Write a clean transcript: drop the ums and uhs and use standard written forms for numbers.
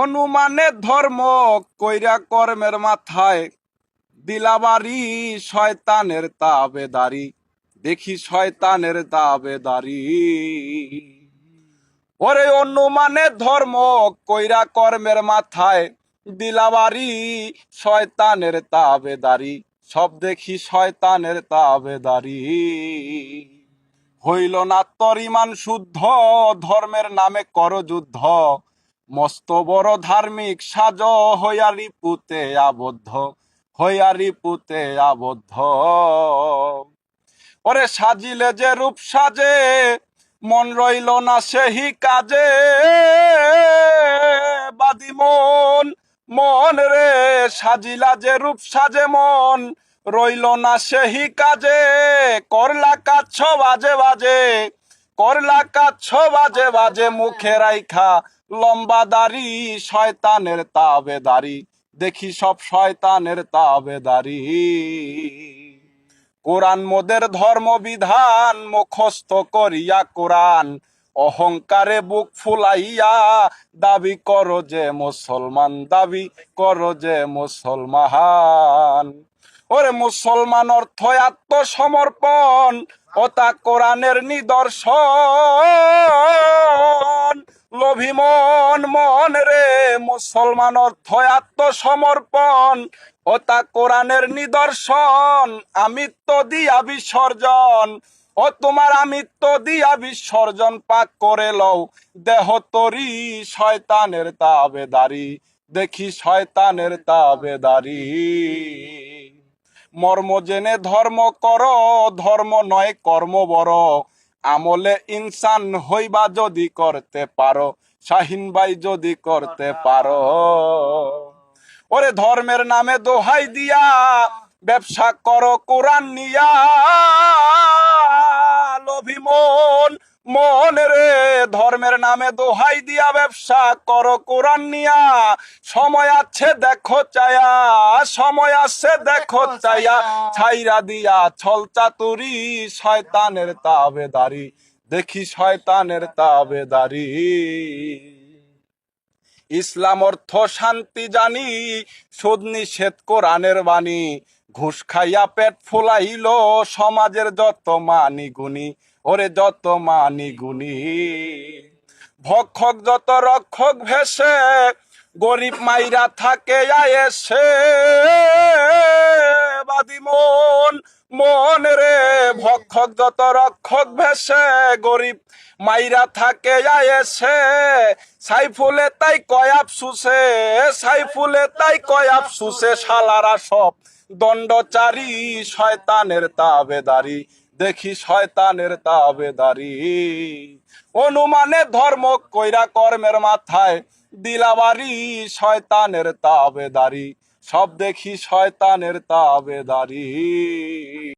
অনুমানে ধর্ম কইরা কর্মের মাথায় দিলাবাড়ি শয়তানের তাবেদারি। দেখি শয়তানের তাবেদারি। ওরে অনুমানে ধর্ম কইরা কর্মের মাথায় দিলাবাড়ি শয়তানের তাবেদারি। সব দেখি শয়তানের তাবেদারি। হইল না তোর ইমান শুদ্ধ, ধর্মের নামে কর যুদ্ধ। মস্ত বড় ধার্মিক সাজ, হইয়া রিপুতে আবদ্ধ, হইয়া রিপুতে আবদ্ধ। ওরে সাজিলে যে রূপ সাজে, মন রইল না সেহি কাজে। বাদি মন মন রে, সাজিলা যে রূপ সাজে মন রইল না সেহি কাজে। করলা কাচ্ছ বাজে বাজে, করলা কাচ্ছ বাজে বাজে, মুখে রাইখা লম্বা দাড়ি শয়তানের তাবেদারি। দেখি সব শয়তানের তাবেদারি। কোরআন মোদের ধর্মবিধান, মুখস্থ করিয়া কোরআন অহংকারে বুক ফুলাইয়া দাবি করো যে মুসলমান, দাবি করো যে মুসলমান। ওরে মুসলমান অর্থ আত্মসমর্পণ, ও তা কোরআনের নিদর্শন। লোভী মন মন রে, মুসলমান অর্থ আত্মসমর্পণ, ও তা কোরআনের নিদর্শন। আমিত্ব দিয়া বিসর্জন, ও তোমার আমিত্ব দিয়া বিসর্জন পাক করে লও দেহ তরি শয়তানের তাবেদারি। দেখি শয়তানের তাবেদারি। মর্ম জেনে ধর্ম কর, ধর্ম নয় কর্ম বড়। আমলে ইনসান হইবা যদি করতে পারো, শাহিন ভাই যদি করতে পারো। ওরে ধর্মের নামে দোহাই দিয়া ব্যবসা করো কোরআন নিয়া। লোভী মন মন রে, ধর্মের নামে দোহাই দিয়া ব্যবসা করো কোরআন নিয়া। সময় আছে দেখো চায়া, সময় আছে দেখো চায়া, ছাইরা দিয়া ছল চাতুরি শয়তানের তাবেদারি। দেখি শয়তানের তাবেদারি। ইসলাম অর্থ শান্তি জানি, সুদ নিষেধ কোরআনের বাণী। ঘুষ খাইয়া পেট ফুলাইল সমাজের যত মানি গুণী, ওরে যত মানি গুণী। ভক্ষক যত রক্ষক ভেসে, গরিব মাইরা থাকে আয়েসে। বাদি মন মন রে, ভক্ষক যত রক্ষক ভেসে, গরিব মাইরা থাকে আয়েসে। সাইফুলে তাই কয় আফসুসে, সাইফুলে তাই কয় আফসুসে, শালারা সব দণ্ডচারী শয়তানের তাবেদারি। দেখি শয়তানের তাবেদারি। অনুমানে ধর্ম কইরা কর্মের মাথায় দিলাবাড়ি শয়তানের তাবেদারি। সব দেখি শয়তানের তাবেদারি।